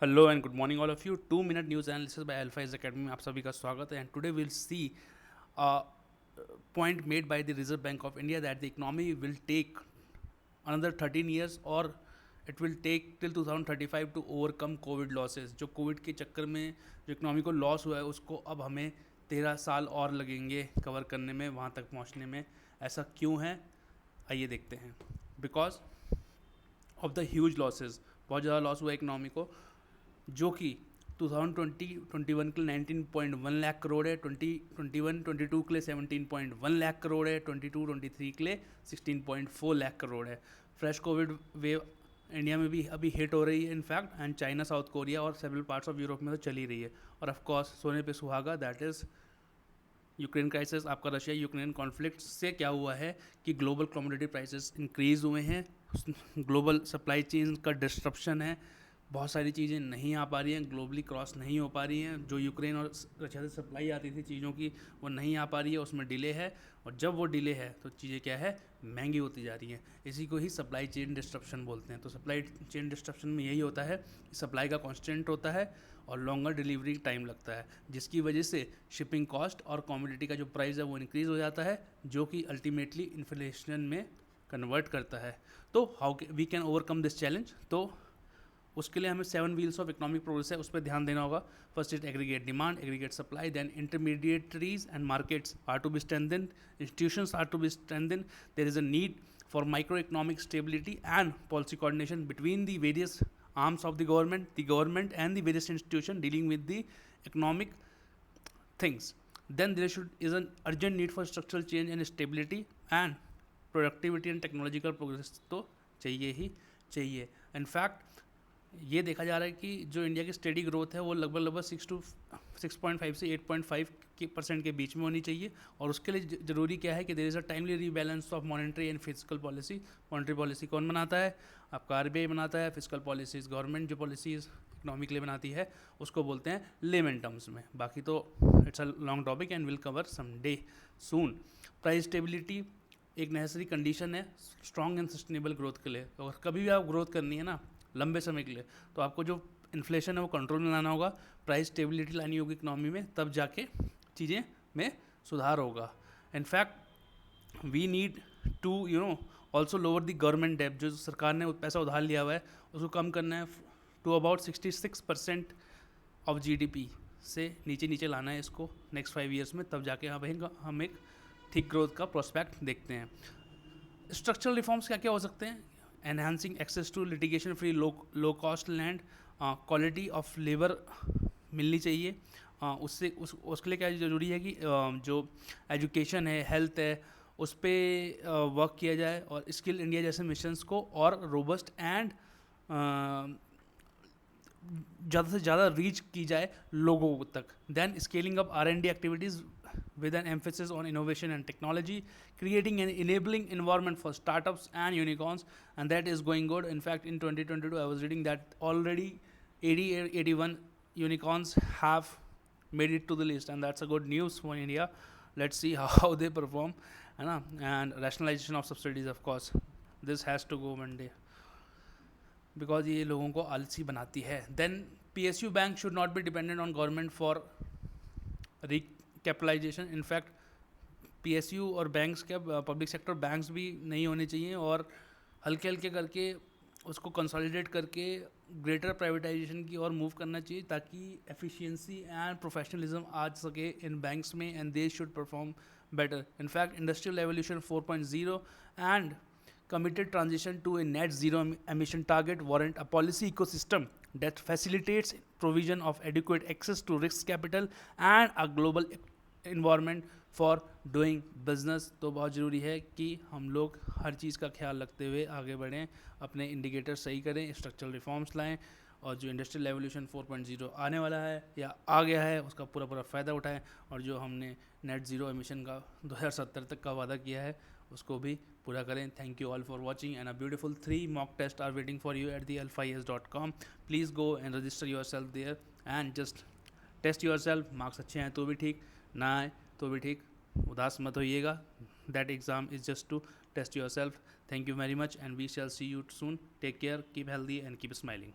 Hello and good morning all of you. 2 minute news analysis by Alpha is academy में आप सभी का स्वागत है। And today will see point made by the Reserve Bank of India that the economy will take another 13 years or it will take till 2035 to overcome Covid losses. जो Covid के चक्कर में जो इकोनॉमी को लॉस हुआ है उसको अब हमें 13 साल और लगेंगे कवर करने में, वहाँ तक पहुँचने में। ऐसा क्यों है, आइए देखते हैं। Because of the huge losses, बहुत ज़्यादा लॉस हुआ है इकोनॉमी को, जो कि 2020-21 के लिए 19.1 लाख करोड़ है, 2021-22 के लिए 17.1 लाख करोड़ है, 22-23 के लिए 16.4 लाख करोड़ है। फ्रेश कोविड वेव इंडिया में भी अभी हिट हो रही है in fact, and China, south Korea और सेवरल पार्ट्स ऑफ यूरोप में तो चल ही रही है। और ऑफ कोर्स सोने पे सुहागा, दैट इज़ यूक्रेन क्राइसिस। आपका रशिया यूक्रेन कॉन्फ्लिक्ट से क्या हुआ है कि ग्लोबल कमोडिटी प्राइसेस इंक्रीज़ हुए हैं, ग्लोबल सप्लाई चेन का डिस्ट्रप्शन है, बहुत सारी चीज़ें नहीं आ पा रही हैं, ग्लोबली क्रॉस नहीं हो पा रही हैं। जो यूक्रेन और रशिया से सप्लाई आती थी चीज़ों की, वो नहीं आ पा रही है, उसमें डिले है। और जब वो डिले है तो चीज़ें क्या है, महंगी होती जा रही हैं। इसी को ही सप्लाई चेन डिस्ट्रप्शन बोलते हैं। तो सप्लाई चेन डिस्ट्रप्शन में यही होता है कि सप्लाई का कॉन्स्टेंट होता है और लॉन्गर डिलीवरी टाइम लगता है, जिसकी वजह से शिपिंग कॉस्ट और कमोडिटी का जो प्राइस है वो इंक्रीज़ हो जाता है, जो कि अल्टीमेटली इन्फ्लेशन में कन्वर्ट करता है। तो how we can overcome this challenge, तो उसके लिए हमें 7 व्हील्स ऑफ इकोनॉमिक प्रोग्रेस है, उस पर ध्यान देना होगा। First is aggregate demand, aggregate supply, then intermediaries and markets are to be strengthen, institutions are to be strengthen, there is a need for microeconomic stability and policy coordination between the various arms of the government and the various institutions dealing with the economic things. Then there is an urgent need for structural change and stability and productivity and technological progress तो चाहिए ही चाहिए। In fact ये देखा जा रहा है कि जो इंडिया की स्टेडी ग्रोथ है वो लगभग 6.5 से 8.5% के बीच में होनी चाहिए। और उसके लिए ज़रूरी क्या है कि there is a timely rebalance of monetary and fiscal policy. Monetary policy कौन बनाता है? आपका आरबीआई बनाता है। फिजिकल पॉलिसीज़ गवर्नमेंट जो पॉलिसीज़ इकोनॉमी के लिए बनाती है उसको बोलते हैं लेमन टर्म्स में। बाकी तो it's a long topic and will cover some day soon. Price stability एक नेसेसरी कंडीशन है स्ट्रॉन्ग एंड सस्टेनेबल ग्रोथ के लिए। तो अगर कभी भी आप ग्रोथ करनी है ना लंबे समय के लिए, तो आपको जो इन्फ्लेशन है वो कंट्रोल में लाना होगा, प्राइस स्टेबिलिटी लानी होगी इकोनॉमी में, तब जाके चीज़ें में सुधार होगा। In fact we need to also lower the government डेब्ट। जो सरकार ने पैसा उधार लिया हुआ है उसको कम करना है टू अबाउट 66% ऑफ जीडीपी से नीचे नीचे लाना है इसको नेक्स्ट 5 ईयर्स में, तब जाके हम एक ठीक ग्रोथ का प्रोस्पेक्ट देखते हैं। स्ट्रक्चरल रिफॉर्म्स क्या क्या हो सकते हैं? Enhancing access to litigation free low cost land, quality of labour मिलनी चाहिए। उसके लिए क्या ज़रूरी है कि जो एजुकेशन है, हेल्थ है, उस पर वर्क किया जाए और स्किल इंडिया जैसे मिशंस को और रोबस्ट एंड ज़्यादा से ज़्यादा रीच की जाए लोगों तक। Then scaling up R&D activities with an emphasis on innovation and technology, creating an enabling environment for startups and unicorns, and that is going good. In fact, in 2022, I was reading that already 81 unicorns have made it to the list, and that's a good news for India. Let's see how they perform, and rationalization of subsidies, of course, this has to go one day because ये लोगों को आलसी बनाती है। Then PSU bank should not be dependent on government for capitalisation. In fact PSU और banks क्या public sector banks भी नहीं होने चाहिए, और हल्के हल्के करके उसको कंसोलिडेट करके ग्रेटर प्राइवेटाइजेशन की ओर मूव करना चाहिए, ताकि एफिशिएंसी एंड प्रोफेशनलिज्म आ सके इन बैंक्स में, and they should perform better. In fact industrial revolution 4.0 and committed transition to a net zero emission target warrant a policy ecosystem that facilitates provision of adequate access to risk capital and a global environment for doing business। तो बहुत ज़रूरी है कि हम लोग हर चीज़ का ख्याल रखते हुए आगे बढ़ें, अपने इंडिकेटर सही करें, स्ट्रक्चरल रिफॉर्म्स लाएं, और जो इंडस्ट्रियल रेवोल्यूशन 4.0 आने वाला है या आ गया है उसका पूरा फ़ायदा उठाएं, और जो हमने नेट ज़ीरो एमिशन का 2070 तक का वादा किया है उसको भी पूरा करें। Thank you all for watching, and a beautiful 3 mock tests are waiting for you at the alphaes.com. Please go and register yourself there and just test yourself. Marks अच्छे हैं तो भी ठीक, ना आए तो भी ठीक, उदास मत होइएगा। That exam is just to test yourself. Thank you very much and we shall see you soon. Take care, keep healthy and keep smiling.